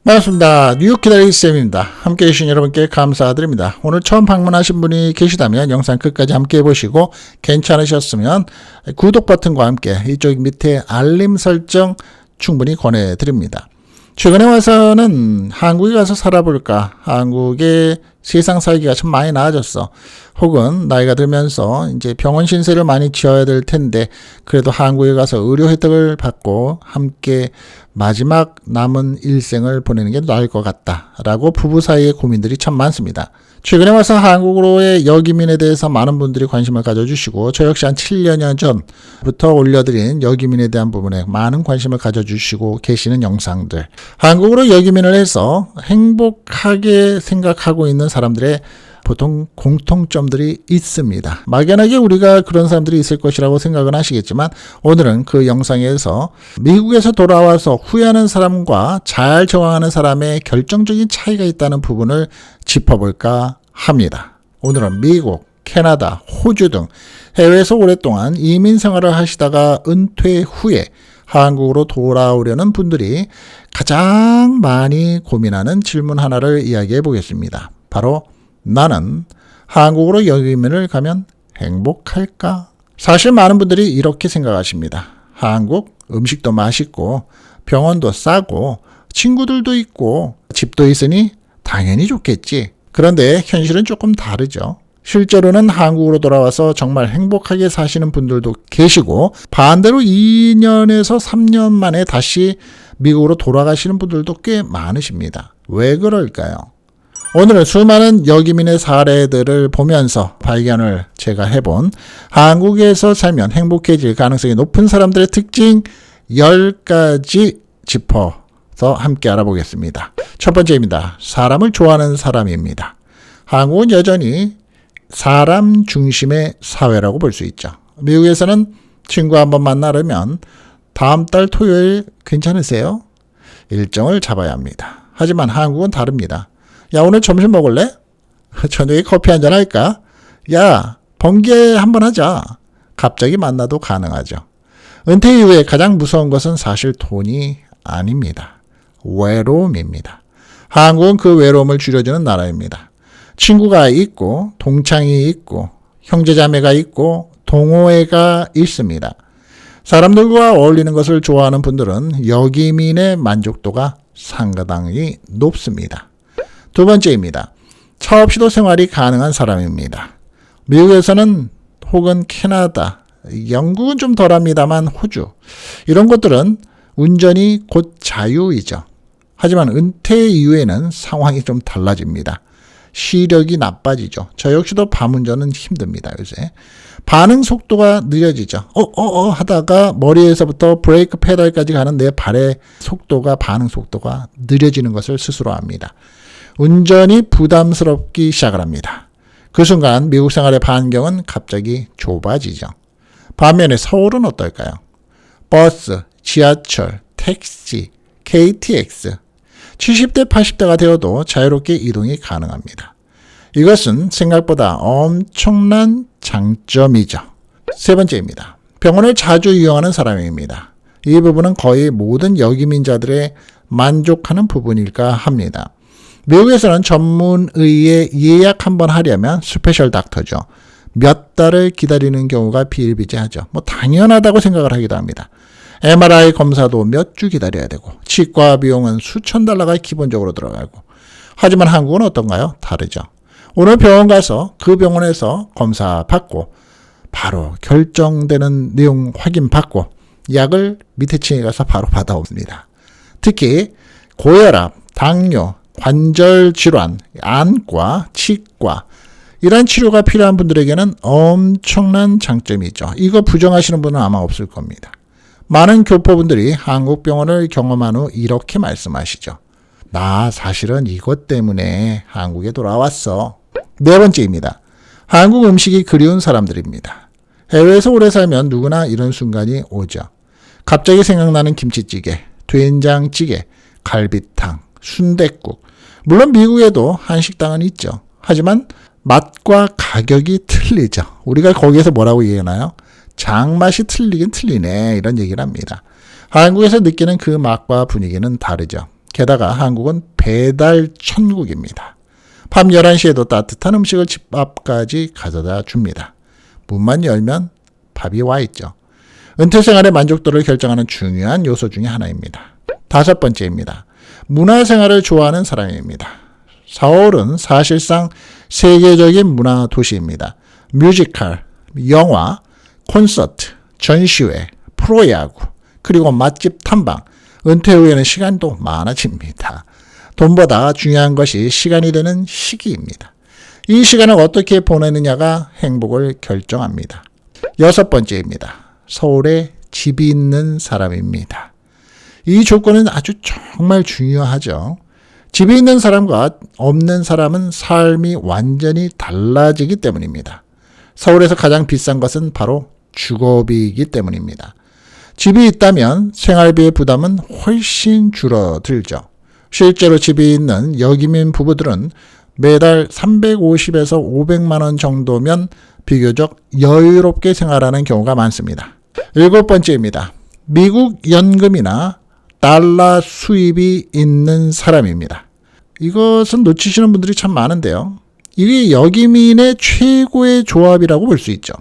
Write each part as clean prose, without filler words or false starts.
반갑습니다. 뉴욕 기다리기 쌤입니다. 함께 해주신 여러분께 감사드립니다. 오늘 처음 방문하신 분이 계시다면 영상 끝까지 함께 해보시고 괜찮으셨으면 구독 버튼과 함께 이쪽 밑에 알림 설정 충분히 권해드립니다. 최근에 와서는 한국에 가서 살아볼까? 한국의 세상 살기가 참 많이 나아졌어. 혹은 나이가 들면서 이제 병원 신세를 많이 지어야 될 텐데 그래도 한국에 가서 의료 혜택을 받고 함께 마지막 남은 일생을 보내는 게 나을 것 같다라고 부부 사이의 고민들이 참 많습니다. 최근에 와서 한국으로의 여기민에 대해서 많은 분들이 관심을 가져주시고 저 역시 한 7년 전부터 올려드린 여기민에 대한 부분에 많은 관심을 가져주시고 계시는 영상들, 한국으로 여기민을 해서 행복하게 생각하고 있는 사람들의 보통 공통점들이 있습니다. 막연하게 우리가 그런 사람들이 있을 것이라고 생각은 하시겠지만 오늘은 그 영상에서 미국에서 돌아와서 후회하는 사람과 잘 적응하는 사람의 결정적인 차이가 있다는 부분을 짚어볼까 합니다. 오늘은 미국, 캐나다, 호주 등 해외에서 오랫동안 이민 생활을 하시다가 은퇴 후에 한국으로 돌아오려는 분들이 가장 많이 고민하는 질문 하나를 이야기해 보겠습니다. 바로 나는 한국으로 여기민을 가면 행복할까? 사실 많은 분들이 이렇게 생각하십니다. 한국 음식도 맛있고 병원도 싸고 친구들도 있고 집도 있으니 당연히 좋겠지. 그런데 현실은 조금 다르죠. 실제로는 한국으로 돌아와서 정말 행복하게 사시는 분들도 계시고 반대로 2년에서 3년 만에 다시 미국으로 돌아가시는 분들도 꽤 많으십니다. 왜 그럴까요? 오늘은 수많은 여기민의 사례들을 보면서 발견을 제가 해본 한국에서 살면 행복해질 가능성이 높은 사람들의 특징 10가지 짚어서 함께 알아보겠습니다. 첫 번째입니다. 사람을 좋아하는 사람입니다. 한국은 여전히 사람 중심의 사회라고 볼 수 있죠. 미국에서는 친구 한번 만나려면 다음 달 토요일 괜찮으세요? 일정을 잡아야 합니다. 하지만 한국은 다릅니다. 야, 오늘 점심 먹을래? 저녁에 커피 한잔 할까? 야, 번개 한번 하자. 갑자기 만나도 가능하죠. 은퇴 이후에 가장 무서운 것은 사실 돈이 아닙니다. 외로움입니다. 한국은 그 외로움을 줄여주는 나라입니다. 친구가 있고 동창이 있고 형제자매가 있고 동호회가 있습니다. 사람들과 어울리는 것을 좋아하는 분들은 여기민의 만족도가 상당히 높습니다. 두 번째입니다. 차 없이도 생활이 가능한 사람입니다. 미국에서는 혹은 캐나다, 영국은 좀 덜합니다만 호주 이런 곳들은 운전이 곧 자유이죠. 하지만 은퇴 이후에는 상황이 좀 달라집니다. 시력이 나빠지죠. 저 역시도 밤운전은 힘듭니다. 요새 반응 속도가 느려지죠. 하다가 머리에서부터 브레이크 페달까지 가는 내 발의 속도가 반응 속도가 느려지는 것을 스스로 압니다. 운전이 부담스럽기 시작을 합니다. 그 순간 미국 생활의 반경은 갑자기 좁아지죠. 반면에 서울은 어떨까요? 버스, 지하철, 택시, KTX 70대, 80대가 되어도 자유롭게 이동이 가능합니다. 이것은 생각보다 엄청난 장점이죠. 세 번째입니다. 병원을 자주 이용하는 사람입니다. 이 부분은 거의 모든 여기민자들의 만족하는 부분일까 합니다. 미국에서는 전문의에 예약 한번 하려면 스페셜 닥터죠. 몇 달을 기다리는 경우가 비일비재하죠. 당연하다고 생각을 하기도 합니다. MRI 검사도 몇 주 기다려야 되고 치과 비용은 수천 달러가 기본적으로 들어가고 하지만 한국은 어떤가요? 다르죠. 오늘 병원 가서 그 병원에서 검사 받고 바로 결정되는 내용 확인 받고 약을 밑에 층에 가서 바로 받아옵니다. 특히 고혈압, 당뇨, 관절 질환, 안과, 치과 이런 치료가 필요한 분들에게는 엄청난 장점이 있죠. 이거 부정하시는 분은 아마 없을 겁니다. 많은 교포분들이 한국 병원을 경험한 후 이렇게 말씀하시죠. 나 사실은 이것 때문에 한국에 돌아왔어. 네 번째입니다. 한국 음식이 그리운 사람들입니다. 해외에서 오래 살면 누구나 이런 순간이 오죠. 갑자기 생각나는 김치찌개, 된장찌개, 갈비탕, 순댓국. 물론 미국에도 한식당은 있죠. 하지만 맛과 가격이 틀리죠. 우리가 거기에서 뭐라고 얘기하나요? 장맛이 틀리긴 틀리네 이런 얘기를 합니다. 한국에서 느끼는 그 맛과 분위기는 다르죠. 게다가 한국은 배달 천국입니다. 밤 11시에도 따뜻한 음식을 집 앞까지 가져다 줍니다. 문만 열면 밥이 와 있죠. 은퇴 생활의 만족도를 결정하는 중요한 요소 중에 하나입니다. 5번째입니다. 문화생활을 좋아하는 사람입니다. 서울은 사실상 세계적인 문화 도시입니다. 뮤지컬, 영화, 콘서트, 전시회, 프로야구, 그리고 맛집 탐방, 은퇴 후에는 시간도 많아집니다. 돈보다 중요한 것이 시간이 되는 시기입니다. 이 시간을 어떻게 보내느냐가 행복을 결정합니다. 6번째입니다. 서울에 집이 있는 사람입니다. 이 조건은 아주 정말 중요하죠. 집이 있는 사람과 없는 사람은 삶이 완전히 달라지기 때문입니다. 서울에서 가장 비싼 것은 바로 주거비이기 때문입니다. 집이 있다면 생활비의 부담은 훨씬 줄어들죠. 실제로 집이 있는 여기민 부부들은 매달 350에서 500만 원 정도면 비교적 여유롭게 생활하는 경우가 많습니다. 7번째입니다. 미국 연금이나 달러 수입이 있는 사람입니다. 이것은 놓치시는 분들이 참 많은데요. 이게 여기민의 최고의 조합이라고 볼 수 있죠.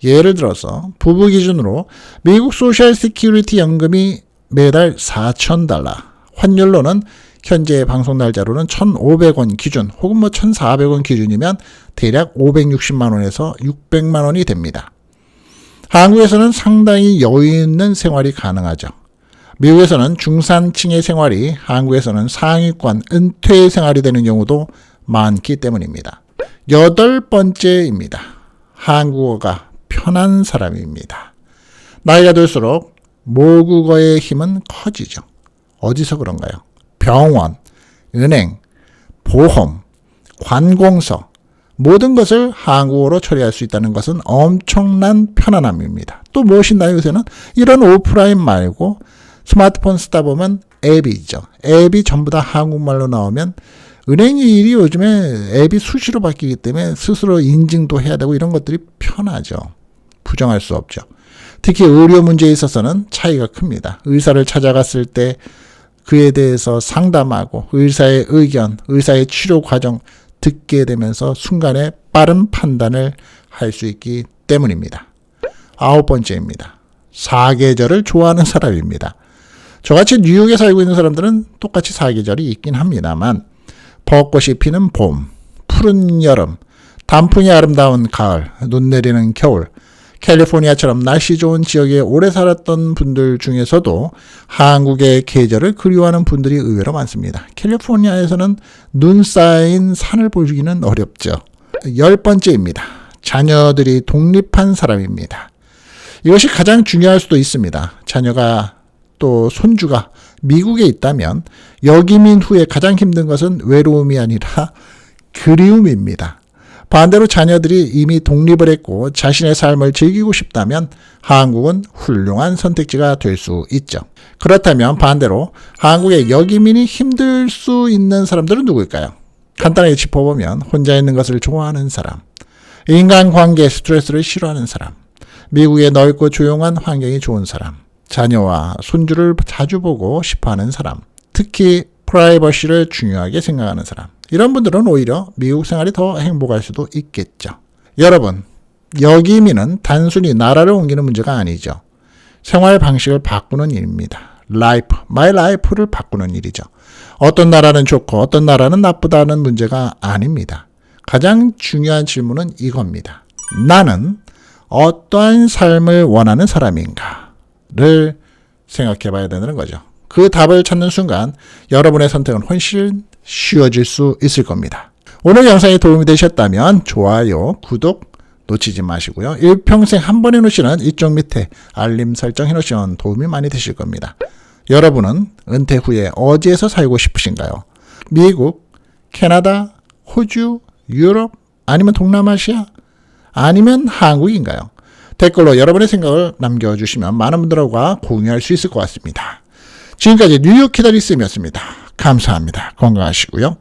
예를 들어서 부부 기준으로 미국 소셜 시큐리티 연금이 매달 4,000달러, 환율로는 현재 방송 날짜로는 1,500원 기준 혹은 1,400원 기준이면 대략 560만 원에서 600만 원이 됩니다. 한국에서는 상당히 여유 있는 생활이 가능하죠. 미국에서는 중산층의 생활이 한국에서는 상위권 은퇴 생활이 되는 경우도 많기 때문입니다. 8번째입니다. 한국어가 편한 사람입니다. 나이가 들수록 모국어의 힘은 커지죠. 어디서 그런가요? 병원, 은행, 보험, 관공서, 모든 것을 한국어로 처리할 수 있다는 것은 엄청난 편안함입니다. 또 무엇인가요? 요새는 이런 오프라인 말고 스마트폰 쓰다 보면 앱이죠. 앱이 전부 다 한국말로 나오면 은행 일이 요즘에 앱이 수시로 바뀌기 때문에 스스로 인증도 해야 되고 이런 것들이 편하죠. 부정할 수 없죠. 특히 의료 문제에 있어서는 차이가 큽니다. 의사를 찾아갔을 때 그에 대해서 상담하고 의사의 의견, 의사의 치료 과정 듣게 되면서 순간에 빠른 판단을 할 수 있기 때문입니다. 9번째입니다. 사계절을 좋아하는 사람입니다. 저같이 뉴욕에 살고 있는 사람들은 똑같이 사계절이 있긴 합니다만 벚꽃이 피는 봄, 푸른 여름, 단풍이 아름다운 가을, 눈 내리는 겨울, 캘리포니아처럼 날씨 좋은 지역에 오래 살았던 분들 중에서도 한국의 계절을 그리워하는 분들이 의외로 많습니다. 캘리포니아에서는 눈 쌓인 산을 보기는 어렵죠. 10번째입니다. 자녀들이 독립한 사람입니다. 이것이 가장 중요할 수도 있습니다. 자녀가 또 손주가 미국에 있다면 여기민 후에 가장 힘든 것은 외로움이 아니라 그리움입니다. 반대로 자녀들이 이미 독립을 했고 자신의 삶을 즐기고 싶다면 한국은 훌륭한 선택지가 될 수 있죠. 그렇다면 반대로 한국의 여기민이 힘들 수 있는 사람들은 누구일까요? 간단하게 짚어보면 혼자 있는 것을 좋아하는 사람, 인간관계 스트레스를 싫어하는 사람, 미국의 넓고 조용한 환경이 좋은 사람, 자녀와 손주를 자주 보고 싶어하는 사람, 특히 프라이버시를 중요하게 생각하는 사람, 이런 분들은 오히려 미국 생활이 더 행복할 수도 있겠죠. 여러분, 여기민은 단순히 나라를 옮기는 문제가 아니죠. 생활 방식을 바꾸는 일입니다. my life를 바꾸는 일이죠. 어떤 나라는 좋고 어떤 나라는 나쁘다는 문제가 아닙니다. 가장 중요한 질문은 이겁니다. 나는 어떠한 삶을 원하는 사람인가를 생각해 봐야 되는 거죠. 그 답을 찾는 순간 여러분의 선택은 훨씬 쉬워질 수 있을 겁니다. 오늘 영상이 도움이 되셨다면 좋아요, 구독 놓치지 마시고요. 일평생 한 번 해놓으시는 이쪽 밑에 알림 설정 해놓으시면 도움이 많이 되실 겁니다. 여러분은 은퇴 후에 어디에서 살고 싶으신가요? 미국, 캐나다, 호주, 유럽, 아니면 동남아시아, 아니면 한국인가요? 댓글로 여러분의 생각을 남겨주시면 많은 분들과 공유할 수 있을 것 같습니다. 지금까지 뉴욕 키다리쌤이었습니다. 감사합니다. 건강하시고요.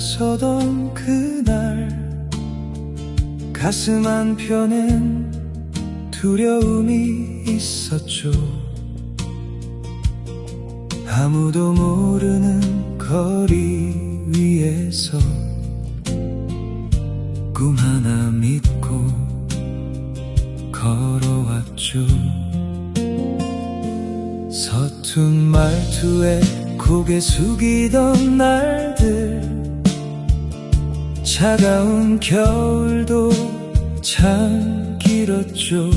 나서던 그날 가슴 한편엔 두려움이 있었죠. 아무도 모르는 거리 위에서 꿈 하나 믿고 걸어왔죠. 서툰 말투에 고개 숙이던 날들, 차가운 겨울도 참 길었죠.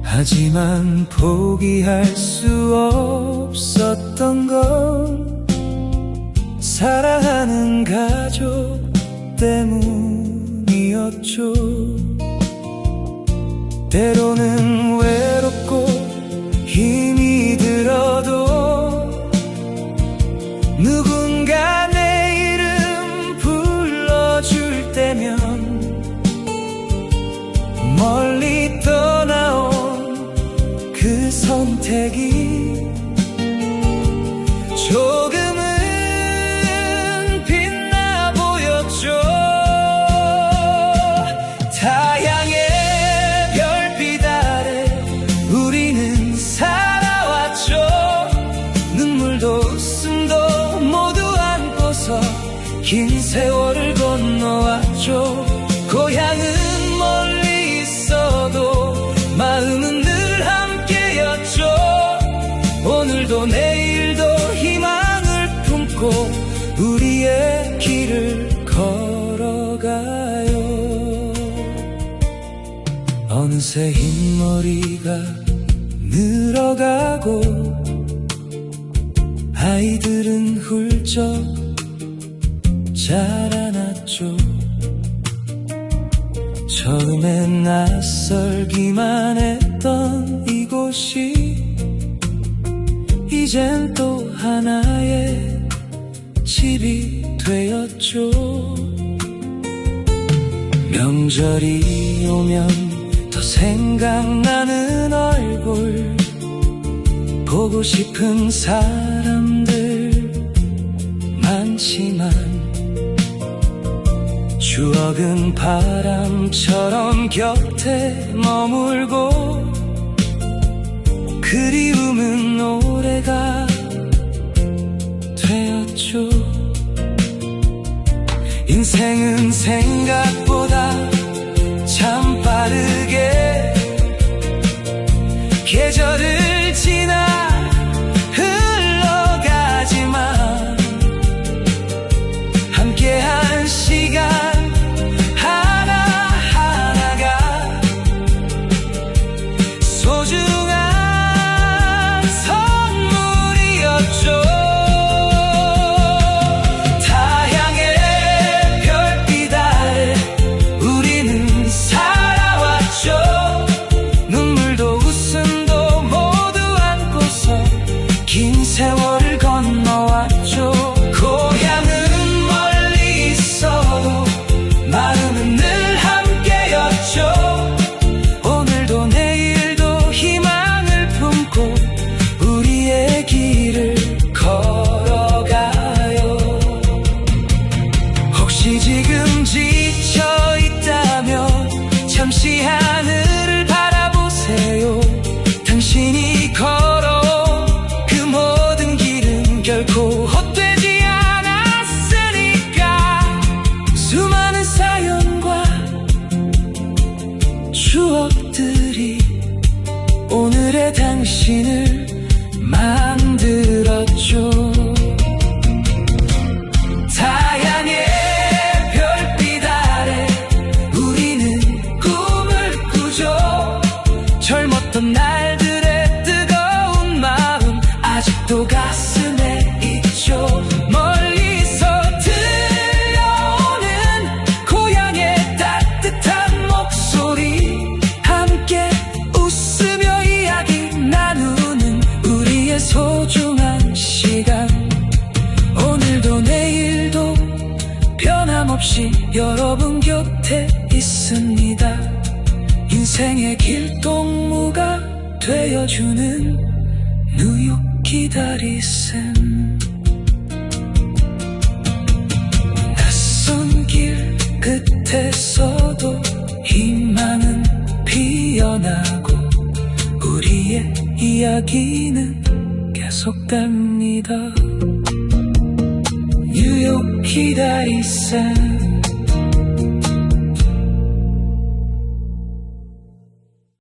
하지만 포기할 수 없었던 건 사랑하는 가족 때문이었죠. 때로는 외롭고 힘이 들어도 누군가 내 이름 불러줄 때면 멀리 떠나온 그 선택이 조금은 빛나 보였죠. 타향의 별빛 아래 우리는 살아왔죠. 눈물도 웃음도 모두 안고서 긴 세월을 건너왔죠. 고향은 멀리 있어도 마음은 늘 함께였죠. 오늘도 내일도 희망을 품고 우리의 길을 걸어가요. 어느새 흰머리가 늘어가고 아이들은 훌쩍 자라났죠. 처음엔 낯설기만 했던 이곳이 이젠 또 하나의 집이 되었죠. 명절이 오면 더 생각나는 얼굴, 보고 싶은 사람들 많지만 추억은 바람처럼 곁에 머물고 그리움은 노래가 되었죠. 인생은 생각보다 참 빠르게 계절을 지나 흘러가지만 함께한 시간 하나하나가 소중한 선물이었죠. 타향의 별빛 아래 우리는 살아왔죠. 눈물도 웃음도 모두 안고서 긴 세월을 건너왔죠. 고향은 멀리 있어도 마음은 늘 함께였죠. 오늘도 내일도 희망을 품고 우리의 길을 걸어가요. 혹시 지금 지쳐 있다면 잠시 하늘을 바라보세요. 당신이 걸어온 그 모든 길은 결코 헛되지 않았으니까. 수많은 사연과 추억들이 오늘의 당신을 만들었죠. 타향의 별빛 아래 우리는 꿈을 꾸죠. 젊었던 날들의 뜨거운 마음 아직도 가슴에 있죠. 멀리서 들려오는 고향의 따뜻한 목소리, 함께 웃으며 이야기 나누는 우리의 소중한 시간. 오늘도 내일도 변함없이 여러분 곁에 있습니다. 인생의 길동무가 되어주는 뉴욕 기다리셈. 이야기는 계속됩니다. 뉴욕 기다리쌤